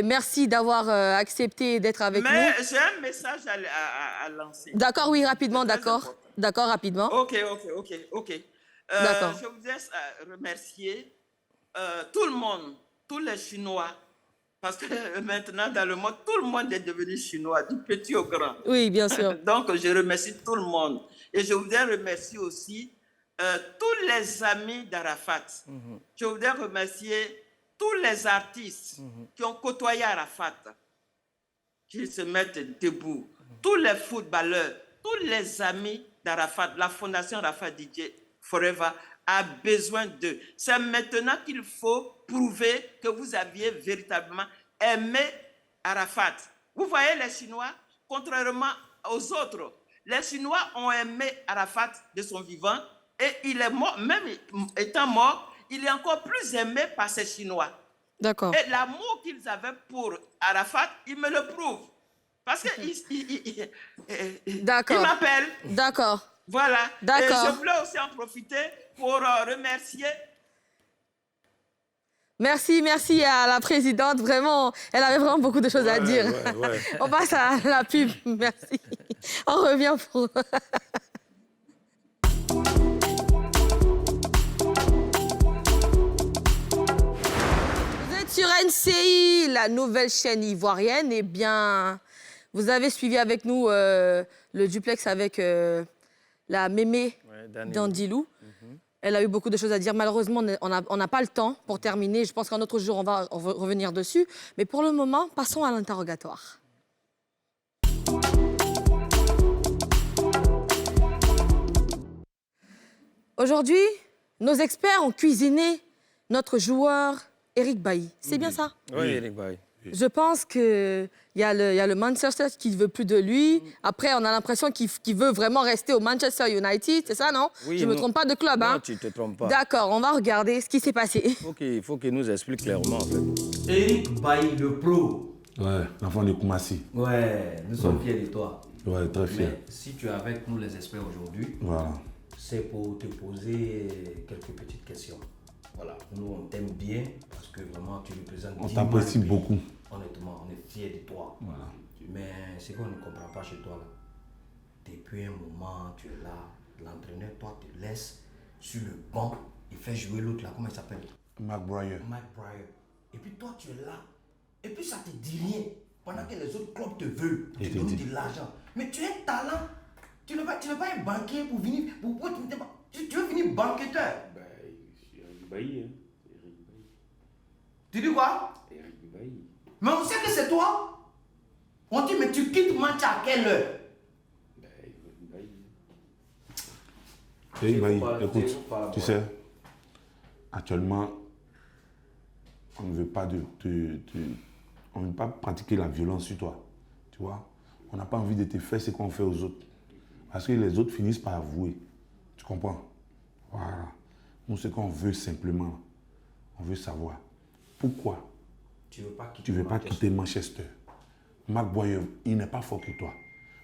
Merci d'avoir accepté d'être avec nous. Mais j'ai un message à lancer. D'accord, oui, rapidement, d'accord. D'accord, rapidement. OK. D'accord. Je voudrais remercier tout le monde, tous les Chinois, parce que maintenant, dans le monde, tout le monde est devenu chinois, du petit au grand. Oui, bien sûr. Donc, je remercie tout le monde. Et je voudrais remercier aussi tous les amis d'Arafat. Je voudrais remercier tous les artistes qui ont côtoyé Arafat, qui se mettent debout. Tous les footballeurs, tous les amis d'Arafat, la Fondation Arafat DJ Forever a besoin d'eux. C'est maintenant qu'il faut prouver que vous aviez véritablement aimé Arafat. Vous voyez les Chinois, contrairement aux autres, les Chinois ont aimé Arafat de son vivant et il est mort, même étant mort, il est encore plus aimé par ces Chinois. D'accord. Et l'amour qu'ils avaient pour Arafat, ils me le prouvent. Parce qu'il m'appelle. D'accord. Voilà. D'accord. Et je voulais aussi en profiter pour remercier. Merci à la présidente. Vraiment, elle avait vraiment beaucoup de choses à dire. Ouais. On passe à la pub. Merci. On revient pour... Vous êtes sur NCI, la nouvelle chaîne ivoirienne. Eh bien, vous avez suivi avec nous le duplex avec la mémé d'Andilou. Elle a eu beaucoup de choses à dire. Malheureusement, on n'a pas le temps pour terminer. Je pense qu'un autre jour, on va revenir dessus. Mais pour le moment, passons à l'interrogatoire. Aujourd'hui, nos experts ont cuisiné notre joueur Eric Bailly. C'est bien ça? Oui, Eric Bailly. Je pense qu'il y a le Manchester qui ne veut plus de lui. Après, on a l'impression qu'il veut vraiment rester au Manchester United. C'est ça, non? Oui, je ne me trompe pas de club, hein? Non, tu ne te trompes pas. D'accord, on va regarder ce qui s'est passé. Il faut qu'il nous explique clairement, en fait. Eric Bailly, le pro. Ouais, l'enfant de Koumassi. Ouais, nous sommes fiers de toi. Ouais, très fier. Mais si tu es avec nous, les experts, aujourd'hui, Voilà. c'est pour te poser quelques petites questions. Voilà, nous, on t'aime bien parce que vraiment, tu représentes... On t'apprécie beaucoup. Honnêtement, on est fiers de toi. Voilà. Mais ce qu'on ne comprend pas chez toi, là, depuis un moment, tu es là, l'entraîneur, toi, te laisse sur le banc, il fait jouer l'autre, là, comment il s'appelle? McBrien. Mike Pryor. Et puis toi, tu es là. Et puis ça te dit rien. Pendant que les autres clubs te veulent, te donnent de l'argent. Mais tu as un talent. Tu ne veux pas un banquier pour venir... tu veux venir banqueteur. Bah, Eric Bailly, hein. Eric Bailly. Tu dis quoi? Eric Bailly. Mais on sait que c'est toi. On dit, mais tu quittes match à quelle heure? Bah, Eric Bailly. Eric Bailly, écoute, tu sais, actuellement, on ne veut pas on ne veut pas pratiquer la violence sur toi. Tu vois? On n'a pas envie de te faire ce qu'on fait aux autres. Parce que les autres finissent par avouer. Tu comprends? Voilà. Nous, ce qu'on veut simplement, on veut savoir pourquoi tu ne veux pas quitter Manchester. McBrien, il n'est pas fort que toi.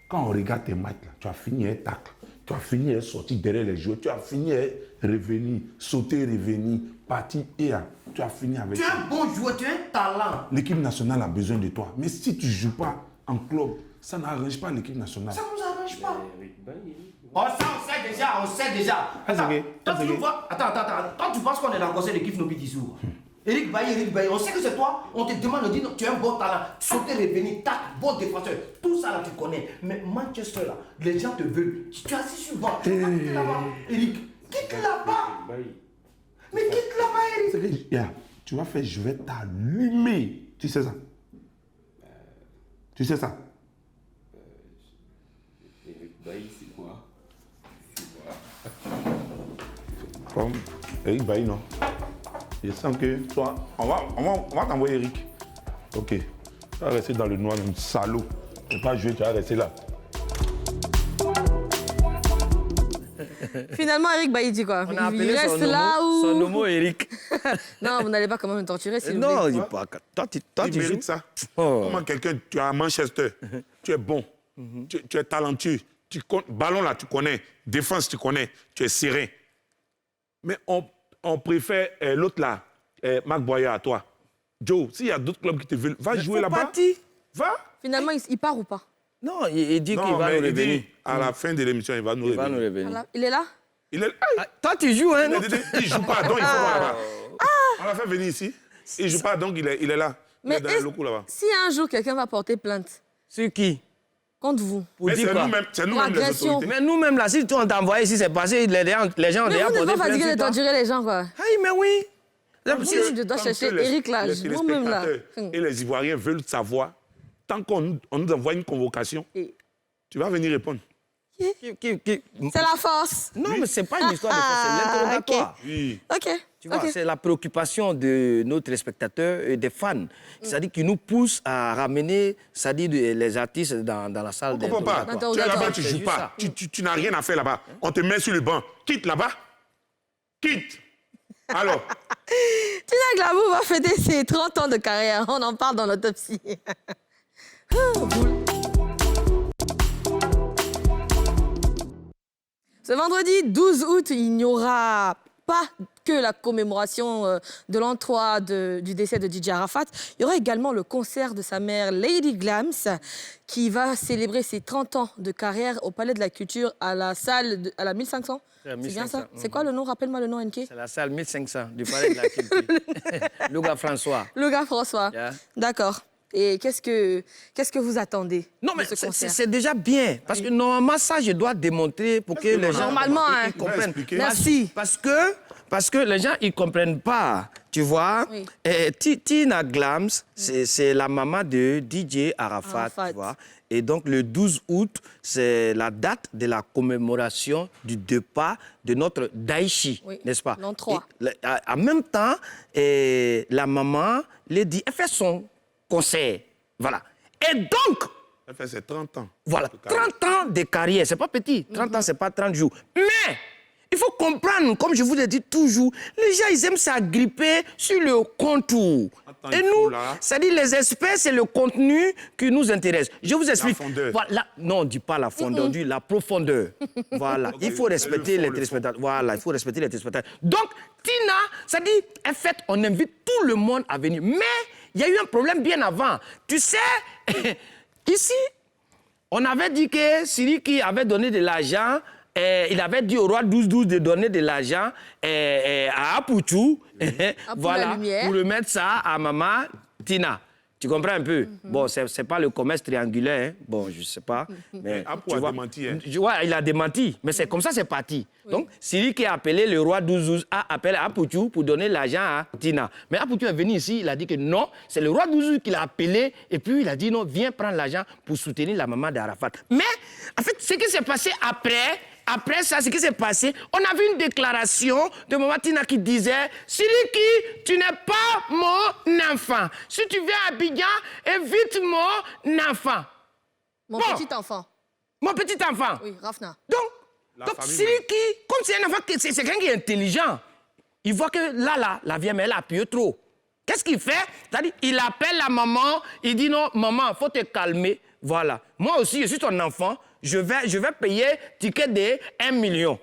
Quand on regarde tes matchs, là, tu as fini un tacle, tu as fini à sortir derrière les joueurs, tu as fini à revenir, sauter, revenir, partir et tu as fini avec... Tu es un bon joueur, tu as un talent. L'équipe nationale a besoin de toi. Mais si tu ne joues pas en club, ça n'arrange pas l'équipe nationale. Ça ne nous arrange pas. Eric Bailly. Oh, ça, on sait déjà. Attends, quand tu penses qu'on est dans le conseil d'équipe Nobi Dissou, Eric Bailly, on sait que c'est toi, on te demande, on dit, non, tu as un bon talent, sauter, revenir, tac, bon défenseur, tout ça là tu connais. Mais Manchester là, les gens te veulent, tu es assis sur le banc, tu peux pas quitter là-bas. Eric, quitte là-bas. Eric Bailly. Mais quitte là-bas, Eric. C'est que, yeah, tu vas faire, je vais t'allumer. Tu sais ça? Tu sais ça? Eric Bailly, c'est quoi? Comme Eric Bailly, non? Je sens que toi, on va t'envoyer Eric. Ok. Tu vas rester dans le noir, même salaud. Tu ne vas pas jouer, tu vas rester là. Finalement, Eric Bailly dit quoi? On a Il appelé reste là où... son homo Eric. Non, vous n'allez pas quand même me torturer, s'il vous plaît. Non, il pas. Toi, Tu tu joues. mérites ça. Oh. Comment quelqu'un, tu es à Manchester, tu es bon, tu es talentueux, ballon là, tu connais, défense, tu connais, tu es serein. Mais on préfère l'autre là, McBrien à toi. Joe, s'il y a d'autres clubs qui te veulent, va jouer là-bas. Va. Finalement, il part ou pas? Non, il dit qu'il Non, va mais nous il revenir. dit, à la fin de l'émission, il va nous revenir. Voilà. Il est là? Il est là. Ah, toi, tu joues, hein? Il non? ne joue pas, donc il faut voir là-bas. On l'a fait venir ici. Il ne joue pas, donc il est là. Il Mais est dans le locaux là-bas. si un jour quelqu'un va porter plainte Sur qui? contre vous, Pour Mais dire quoi? c'est nous-mêmes les Agression. autorités. Mais nous-mêmes, là, si toi, on t'a envoyé ici, c'est passé, les gens ont mais déjà vous n'êtes posé pas plainte fatigué de sur toi. torturer les gens, quoi. Hey, mais oui. Moi, je dois Tant chercher que les- Eric là, les moi-même là. téléspectateurs et les Ivoiriens veulent savoir, tant qu'on nous envoie une convocation, Et- tu vas venir répondre. C'est la force. Non, mais c'est pas une histoire de force, c'est l'interrogatoire. Oui. OK. Tu vois, OK. c'est la préoccupation de nos téléspectateurs et des fans. C'est-à-dire qu'ils nous poussent à ramener, c'est-à-dire les artistes dans la salle On ne comprend pas. Attends, Tu es là-bas, tu C'est ne joues juste pas. ça. Tu n'as rien à faire là-bas. On te met sur le banc. Quitte là-bas. Quitte. Alors, Tina Glamour va fêter ses 30 ans de carrière. On en parle dans l'autopsie. Ce vendredi 12 août, il n'y aura pas que la commémoration de l'an 3 du décès de DJ Arafat. Il y aura également le concert de sa mère, Lady Glams, qui va célébrer ses 30 ans de carrière au Palais de la Culture à la salle, à la 1500. C'est la C'est bien 1500, ça? C'est quoi le nom? Rappelle-moi le nom, NK. C'est la salle 1500 du Palais de la Culture. Louga François. Le gars François. Yeah. D'accord. Et qu'est-ce que vous attendez Non, mais de ce concert? c'est déjà bien. Parce que normalement, ça, je dois démontrer pour que les gens Normalement, ils hein. comprennent. Merci. Parce que les gens, ils ne comprennent pas. Tu vois, Oui. Tina Glams, c'est la maman de DJ Arafat, Arafat. tu vois. Et donc, le 12 août, c'est la date de la commémoration du départ de notre Daichi, Oui, n'est-ce pas? l'an 3. En même temps, la maman, Lady, elle fait son concert. Voilà. Et donc, Elle fait ses 30 ans. voilà, de carrière. 30 ans de carrière, c'est pas petit. 30 ans, c'est pas 30 jours. Mais, il faut comprendre, comme je vous l'ai dit toujours, les gens, ils aiment s'agripper sur le contour. Attends, Et il faut nous, là. c'est-à-dire les experts, c'est le contenu qui nous intéresse. Je vous explique. fondeur. Voilà, non, on ne dit pas la fondeur, on dit la profondeur. Voilà, Ok, il faut respecter les le fond. téléspectateurs. Voilà, il faut respecter les téléspectateurs. Donc, Tina, ça dit, en fait, on invite tout le monde à venir. Mais, il y a eu un problème bien avant. Tu sais, ici, on avait dit que Siriki avait donné de l'argent, il avait dit au roi 12-12 de donner de l'argent à Apuchu, voilà, la lumière. pour remettre ça à maman Tina. Tu comprends un peu? Bon, c'est pas le commerce triangulaire, hein. Bon, je sais pas. Mais Apu tu a vois, démenti, hein. Ouais, il a démenti. Mais c'est comme ça, c'est parti. Donc, Siriki a appelé le roi 12-12, a appelé Apuchu pour donner l'argent à Tina. Mais Apuchu est venu ici, il a dit que non, c'est le roi 12-12 qui l'a appelé. Et puis, il a dit non, viens prendre l'argent pour soutenir la maman d'Arafat. Mais, en fait, ce qui s'est passé après ça, ce qui s'est passé, on a vu une déclaration de maman Tina qui disait « Siriki, tu n'es pas mon enfant. Si tu viens à Abidjan, évite mon enfant. Mon Bon. petit enfant. Mon petit enfant. » Oui, Rafna. La Donc famille Siriki, comme c'est un enfant, c'est quelqu'un qui est intelligent, il voit que là, la vieille mère, elle a appuyé trop. Qu'est-ce qu'il fait? C'est-à-dire, il appelle la maman, il dit non, maman, il faut te calmer. Voilà. Moi aussi, je suis ton enfant, je vais payer ticket de 1 million.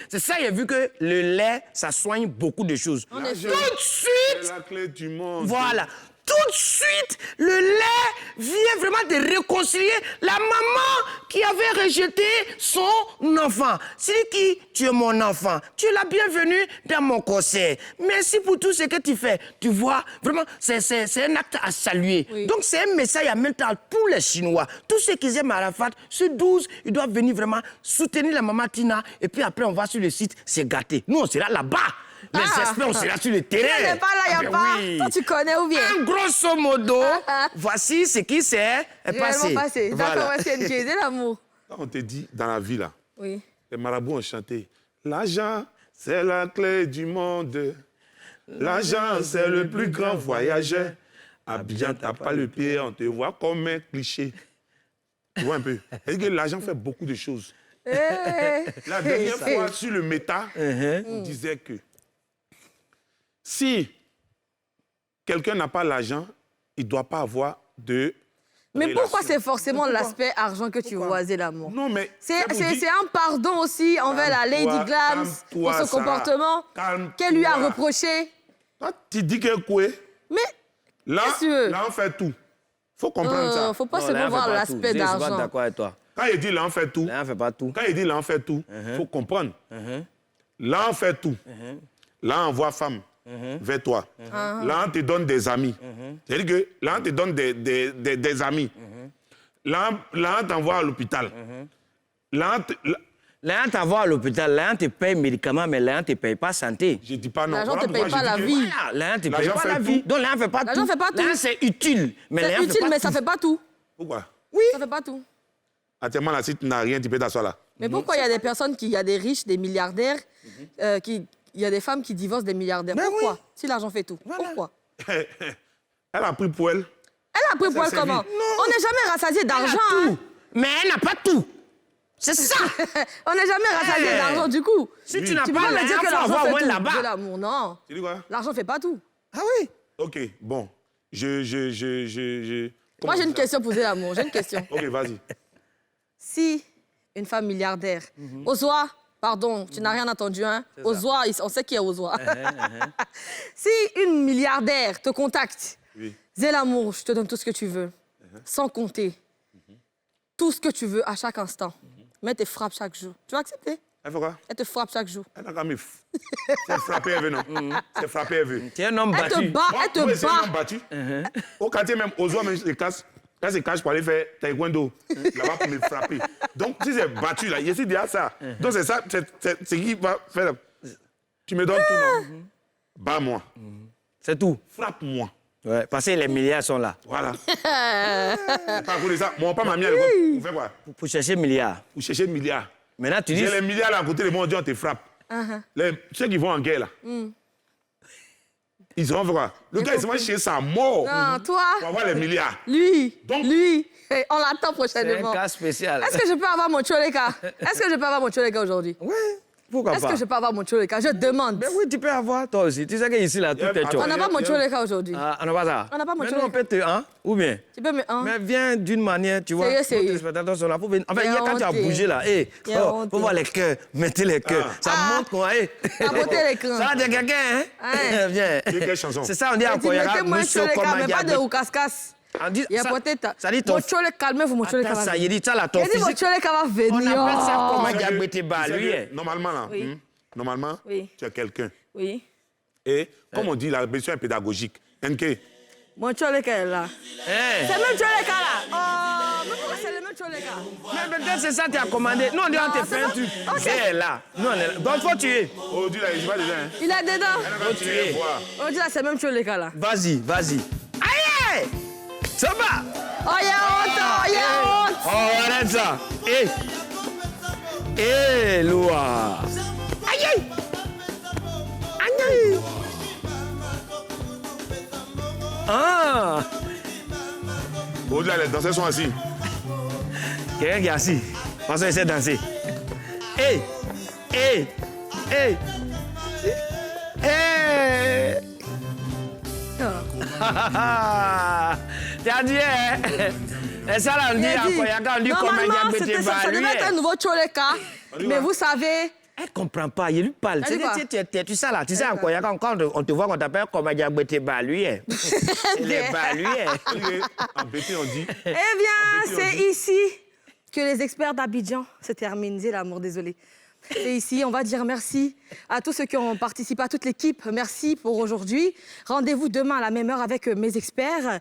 C'est ça, il a vu que le lait, ça soigne beaucoup de choses. Tout de suite, C'est la clé du monde. voilà. Tout de suite, le lait vient vraiment de réconcilier la maman qui avait rejeté son enfant. C'est qui? Tu es mon enfant. Tu es la bienvenue dans mon concert. Merci pour tout ce que tu fais. Tu vois, vraiment, c'est un acte à saluer. Oui. Donc, c'est un message en même temps à tous les Chinois. Tous ceux qui aiment Arafat, ce 12, ils doivent venir vraiment soutenir la maman Tina. Et puis après, on va sur le site, c'est gâté. Nous, on sera là-bas. Les experts, on sera sur le terrain. Il n'est pas là, il n'y a Ben pas. oui. Toi, tu connais ou bien? En grosso modo, voici ce qui s'est passé. Réellement passé. Voilà. D'accord, SNG, c'est l'amour. Quand on te dit dans la vie, là, Oui. les marabouts ont chanté « L'argent, c'est la clé du monde. L'argent, c'est le plus grand voyageur. Abidjan, t'as pas le pied, on te voit comme un cliché. » Tu vois un peu? C'est que l'argent fait beaucoup de choses. La dernière fois, sur le méta, on disait que si quelqu'un n'a pas l'argent, il ne doit pas avoir de Mais pourquoi relation. c'est forcément l'aspect argent que tu vois, l'amour? Non, mais... C'est vous dit- un pardon aussi envers la Lady Calme-toi, Glams pour calme-toi, ce Sarah. comportement Calme-toi. qu'elle lui a reproché. Toi, tu dis que quoi? Mais Là, Qu'est-ce que tu veux? là, on fait tout. faut comprendre ça. faut pas Non, seulement là, on fait voir pas l'aspect tout. Je suis pas d'argent. d'accord avec toi. Quand il dit là, on fait tout. Là, on fait pas tout. Quand il dit là, on fait tout, faut comprendre. Là, on fait tout. Là, on voit femme vers toi. Là, on te donne des amis. C'est-à-dire que là, on te donne des amis. Là, on t'envoie à l'hôpital. Là, Là, on t'envoie à l'hôpital, là, on te paye médicaments, mais là, on ne te paye pas santé. je ne dis pas non. L'argent Voilà te paye pourquoi pas je la dis que- vie. Voilà, là, on ne te paye L'argent pas fait la tout. vie. Donc, là, on ne fait pas tout. L'argent fait pas tout. Là, c'est utile. Mais là, C'est on fait utile, pas mais tout. ça fait pas tout. Pourquoi? Ça fait pas tout. Actuellement, là, si tu n'as rien, tu peux t'asseoir là. Mais pourquoi il y a des personnes il y a des riches, des milliardaires, il y a des femmes qui divorcent des milliardaires? Ben Pourquoi? oui. Si l'argent fait tout. Voilà. Pourquoi? Elle a pris pour elle. Elle a pris pour elle c'est comment? vite. On n'est jamais rassasié Elle a d'argent. tout. Hein. Mais elle n'a pas tout. C'est ça. On n'est jamais rassasié Eh. d'argent du coup. Si Oui. tu n'as Tu peux pas pas me dire l'argent, que il faut l'argent avoir au fait moins tout. là-bas. De l'amour, non. Tu dis quoi? L'argent fait pas tout. Ah oui. Ok, bon. Moi, j'ai une question pour l'amour. J'ai une question. Ok, vas-y. Si une femme milliardaire, Ozoa, pardon, tu n'as rien entendu, hein? Ozoa, on sait qui est Ozoa. Si une milliardaire te contacte, Oui. Zélamour, je te donne tout ce que tu veux, sans compter, tout ce que tu veux à chaque instant, mais tes frappes chaque jour, tu vas accepter? Elle fait quoi? Elle te frappe chaque jour. Elle n'a qu'à me... C'est frapper, elle veut, non? C'est frapper, elle veut. Tu es un homme Elle te battu. bat, elle te Moi, c'est un bat. homme battu. Au quartier même, aux oies, même, elle se cache pour aller faire taekwondo. Là-bas pour me frapper. Donc, si c'est battu, là, je suis déjà ça. Donc, c'est ça, c'est ce qui va faire... Tu me donnes tout, non? Bats-moi. C'est tout. Frappe-moi. Ouais, parce que les milliards sont là. Voilà. Pas à cause de ça. Mon papa m'a mis à l'école. Pour faire quoi? Pour chercher milliards. Pour chercher milliards. Maintenant, tu dis... J'ai les milliards là à côté de moi, on dit on te frappe. Ceux qui vont en guerre là. Ils seront fait quoi? Le gars, il se va chez sa mort. Non, toi, Pour avoir les milliards. lui, Donc- lui, on l'attend C'est un prochainement. cas spécial. Est-ce que je peux avoir mon Choleka? Est-ce que je peux avoir mon Choleka aujourd'hui? Ouais, pourquoi Est-ce pas? que je peux avoir mon Choleka? Je demande. Ben oui, tu peux avoir toi aussi. Tu sais qu'ici, là, tout est Attends, chaud. On n'a pas mon Choleka aujourd'hui. Ah, on n'a pas ça. On n'a pas mon Maintenant, on Choleka. peut te... Hein? Ou bien? Tu peux me... Hein? Mais viens d'une manière, tu vois. Sérieux, tous sérieux. les spectateurs sont là pour venir. Enfin, Il y a quand tu as honte. bougé là, hey, Il y a oh, honte. faut voir les cœurs, mettez les cœurs. Ça montre qu'on hey. Tapoter les crans. Ça va dire quelqu'un, hein? Ouais. Viens. C'est quelle chanson? C'est ça, on dit à Elle dit, Koyaka, mettez-moi un monsieur Choleka, mais pas de Komadia. Roukas-Kas. On dit, Il y a ça- peut-être... ça dit ton... Mon Choleka, calmez-vous, mon Choleka Attends, va ça, venir. il dit ça là, ton Il dit, mon physique. Choleka va venir. On appelle ça Oh. Komadia Gbeteba, lui. hein. Normalement, là. Oui. Normalement, Oui. tu as quelqu'un. Oui. Et, comme on dit, la mission est pédagogique. NK, Mon Choleka est là. Hein? C'est le même Choleka là. Oh, mais pourquoi c'est le même Choleka? Mais peut-être c'est ça que tu as commandé. Nous, on dit on te fait un truc. Ok. C'est là. Nous, on est là. Donc, faut tuer. aujourd'hui, là, il ne pas dedans. Hein. Il est dedans. Elle va tuer, voir. On dit là, c'est le même Choleka là. Vas-y, vas-y. Aïe! Ça va? Oh, il y a honte, oh, il y a honte. Oh, arrête ça. Loa. Aïe, aïe. Aïe, aïe. Ah! Aujourd'hui, là, les danseurs sont assis. Quelqu'un qui est assis. Parce qu'on essaie de danser. Hey! Hey! Hey! Hey! Tu as dit, hein? Et ça, là, on dit Il a à dit, Koyaka, on dit comment il normalement, a pété ça par lui. devait être un nouveau Choleka. Mais vous savez, Elle comprend pas, il lui parle. Elle dit quoi? Tu sais là, tu sais en Koyaka, quand on te voit qu'on t'appelle comment il a pété par lui. Hein. Il est par lui. En BT, on dit. eh bien, c'est ici que les experts d'Abidjan se terminent. J'ai l'amour, désolé. C'est ici, on va dire merci à tous ceux qui ont participé, à toute l'équipe. Merci pour aujourd'hui. Rendez-vous demain à la même heure avec mes experts.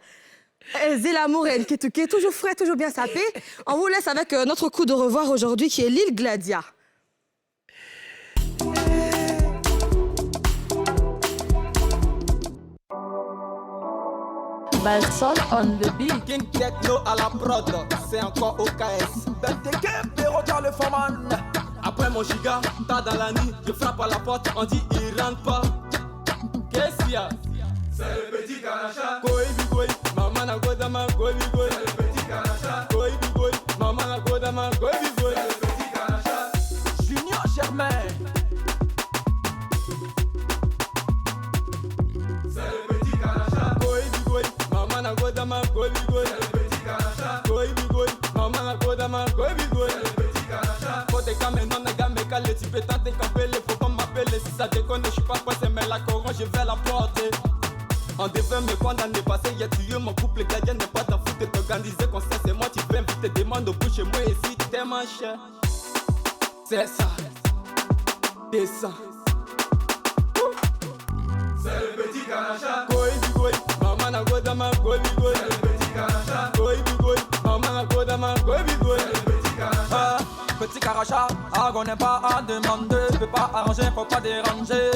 Zélamour et Nketouké, toujours frais, toujours bien sapé. On vous laisse avec notre coup de revoir aujourd'hui qui est l'île Gladia. Balson on the beat. King Techno à la prod, c'est encore OKS. BTK, Pérodia le foreman. Après mon giga, t'as dans la nuit, je frappe à la porte, on dit il rentre pas. Qu'est-ce qu'il y a? C'est le petit Karacha. Koi bigoi, maman na godama, koi bigoi. C'est le petit Karacha. Koi bigoi, maman na godama, koi bigoi. C'est le petit Karacha. Junior Germain. C'est le petit Karacha. Koi bigoi, maman na godama, koi bigoi. C'est le petit Karacha. Koi bigoi, maman na godama, koi bigoi. C'est le petit Karacha. Faut des caméras, les gars, mais calé, tu peux tenter camper, faut pas m'appeler. Si ça déconne, je suis pas pressé, mais la couronne, je vais la porter. On devait me condamner, passé, y'a tué mon couple, les gars, n'est pas d'en foutre, t'organiser qu'on sait, c'est moi, tu veux inviter des demandes au bout chez moi, et si t'es ma chère, c'est ça, descends. C'est le petit Karacha. Koi bigoi, maman na godama, koi bigoi. C'est le petit Karacha. Koi bigoi, maman na godama, koi bigoi. C'est le petit Karacha. Petit Karacha, on n'est pas à demander, je peux pas arranger, faut pas déranger.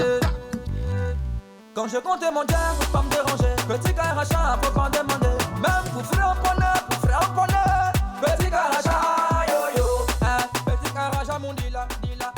Quand je compte mon dieu, faut pas me déranger. Petit Karacha, faut pas demander. Même pour frère en poney, petit Karacha, yo yo. Petit Karacha, mon dila, dila.